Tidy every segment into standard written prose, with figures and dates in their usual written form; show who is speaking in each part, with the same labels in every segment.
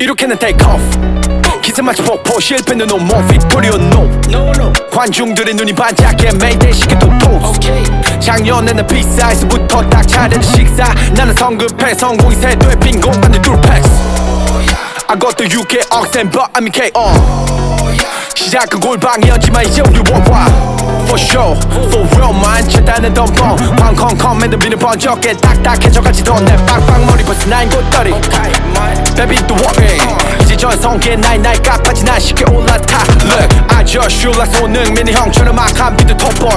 Speaker 1: 이렇게는 take off. 기세마치 폭포 실패는 no more victory no. 관중들의 눈이 반짝해 매일 시계도 toast. 작년에는 비싸에서부터 딱 차려진 식사. 나는 성급해 성공이 세도에 빈 공간을 둘팩스. I got the UK accent but I'm KO. 시작은 골방이었지만 이제 우리 worldwide. For sure, for real man 최다는 덤벙 쾅쾅쾅 맨들비는 번쩍해 딱딱해져가지도 내 빵빵머리 벌써 나인 곳더리. Baby the walking 이제 전성기에 나이 깝하지 난 쉽게 올라타. Look I just shoot like 손흥민이 형처럼 악한 비트 톱볼.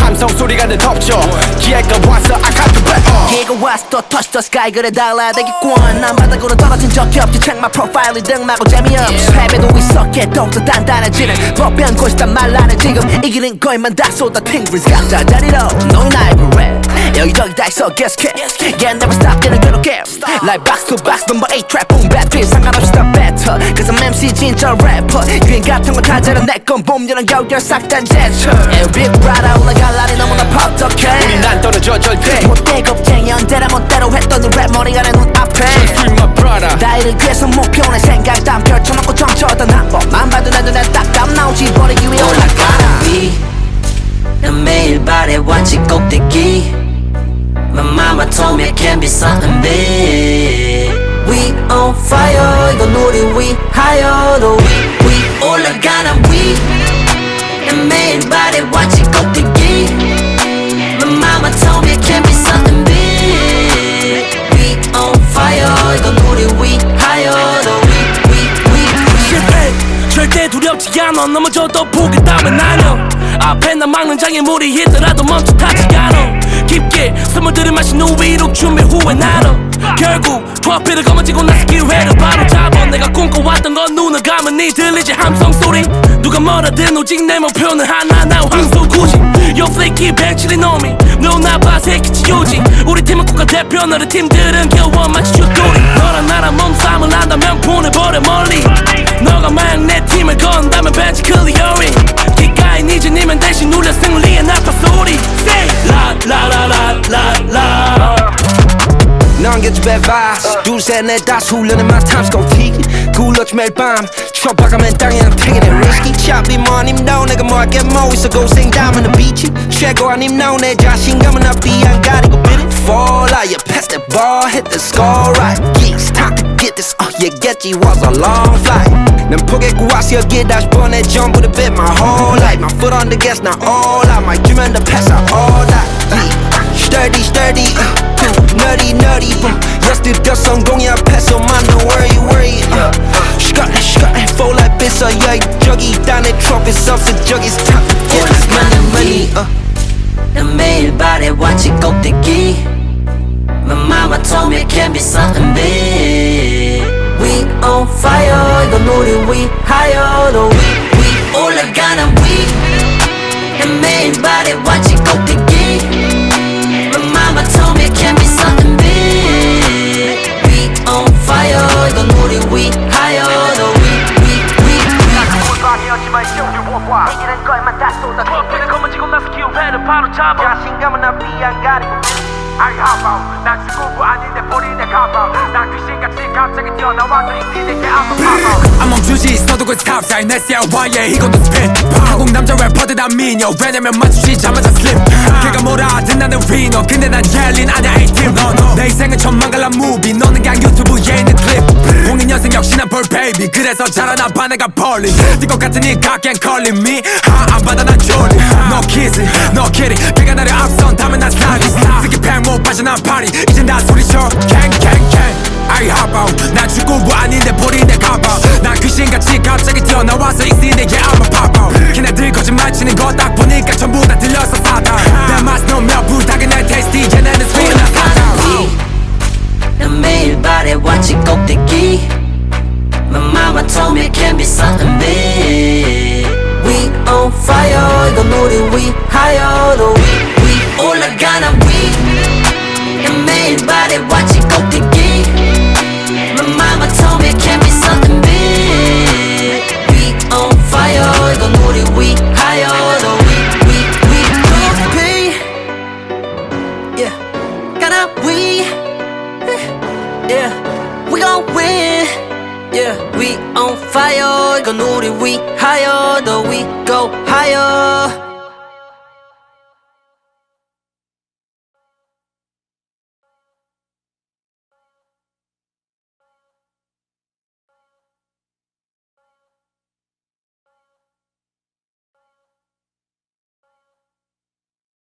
Speaker 1: 함성 소리가 늘 덮쳐 기회가 왔어 I got the back.
Speaker 2: 기회가 왔어 또 touch the sky 그래 달라대기권. 난 바닥으로 떨어진 적이 없지 check my profile 등마고 재미없어. 패배도 있었기에 더욱더 단단해지는 법변 곳이단 말 나는 지금 이기는 거에만 다 쏟아 팅그리스 각자 자리로 너희 나의 브레 여기저기 다 있어 계속해 Yeah never stop getting 그렇게 Like box to box number 8 trap boom bap 뒤 상관없이 다 better Cause I'm MC 진짜 래퍼 유행 같은 거 다 잘해 내건 봄 여름 겨울 싹 다 제철 Big brother 올라갈 날이 너무나 퍽퍽해
Speaker 1: 우린 안 떨어져 절대
Speaker 2: 못돼 겁쟁이 언제나 멋대로 했더니 랩 머리가 내 눈앞에
Speaker 1: Free my brother
Speaker 2: 나이를 위해서 목표 내 생각 다 펼쳐놓고 정쳐던 한 번만 봐도 내 눈에 딱감 나오지 버리기 위해 올라가라 난 매일 바래 완치 꼭대기 My mama told me I can be something big We on fire 이건 우리 위하여도 We 올라가는 we 난 매일 바래 완치 꼭대기 My mama told me I can be something big We on fire 이건 우리 위하여도
Speaker 3: 실패 절대 두렵지 않아. 넘어져도 보겠다면 안녕. 앞에 나 막는 장애물이 있더라도 멈춰타지 않아. 깊게 스며들은 마신 후 위로 준비 후에 나눠. 결국 트로피를 거머쥐고 나서 기회를 바로 잡아. 내가 꿈꿔왔던 건 눈을 감은 니 들리지 함성 소리. 누가 뭐라든 오직 내 목표는 하나 나 황소구지. Yo flaky 백칠이 놈이 너나봐 새끼 치우지. 우리 팀은 국가대표 너네 팀들은 겨워 마치 주돌이. 너랑 나랑 몸싸움을 한다면 보내버려 멀리. 너가 만약 내 팀을 건다면 벤치 클리어링. 기가인 이제니면 대신 울려 승리의 나파 소리. Say 라라라라라라.
Speaker 4: 넌 get bad vibes 둘셋넷 다섯 훈련은 my time's gon' tick 굴렀지 매일 밤 쳐박아맨 땅에 난 taking it risky 차비 뭐 아님 no 내가 뭐 할게 뭐 있어 고생담은 the beach 최고 아님 no 내 자신감은 앞뒤 안 가리고 beat it fall out you pass that ball hit the score right yeah it's time to get this yeah get you was a long flight 난 포기하고 왔어 여기에 다시 보내 전부 다 bit my whole life my foot on the gas not all out my dream and the pass out all that yeah sturdy sturdy nutty nutty yesterday 성공이 앞에서 man don't worry 시간에 fall like this yeah 저기 있다 내 trophies 없어 저기 it's time to get this money
Speaker 2: 난 매일 바래 완치 꼭대기 My mama told me I can be something big We on fire 이건 우리 위하여도 We 올라가는 we 난 매일 바래 완치 꼭대기 My mama told me I can be something big We on fire 이건 우리 위하여도
Speaker 1: 골방이었지만 이제 우리 worldwide
Speaker 2: 이기는 거에만 다 쏟아
Speaker 3: 트로피를 거머쥐고 나서 기회를 바로 잡아.
Speaker 1: 자신감은 앞뒤 안 가리고 I hop out 난 친구가 아닌데 버리네 가방 난 귀신같이 갑자기 뛰어나와서 이기는 게 I'm a pop out
Speaker 5: 안 멈추지 있어도 그 탑사인 내 CRY에 이것도 스핀 한국 남자 래퍼들 다 미녀 왜냐면 마주치자마자 슬립 걔가 뭐라 하든 나는 위너 근데 난 젤린 아냐 A팀 내 인생은 천만갈라 무비 너는 그냥 유튜브에 있는 클립 02년생 역시 난 볼 베이비 그래서 자라나 봐 내가 벌린 뛸것 같으니까 can't calling me 안 받아 난 졸리 No kissing no kidding 걔가 나를 앞선다면 난 sliding 스키팽 못 빠져난 파리 이젠 다 소리쳐 캥캥캥 I hop out 난 축구부 아닌데 버리네 가방 난 귀신같이 갑자기 뛰어나와서 익스인데 yeah I'm a pop out 걔네들 거짓말 치는 거 딱 보니까 전부 다 들려서 사다 내 맛은 너몇 부탁에 내 테이스티 얘네는 스윙 나 사다
Speaker 2: 난 매일 바래 완치 꼭대기 My mama told me I can be something big We on fire 이건 우리 위하여도 We 올라가는 we 난 매일 바래 완치 꼭대기 My mama told me I can be something big We on fire 이건 우리 위하여도 We Yeah gotta we Yeah we gon' win Yeah, we on fire. 이건 우리 위하여 더 위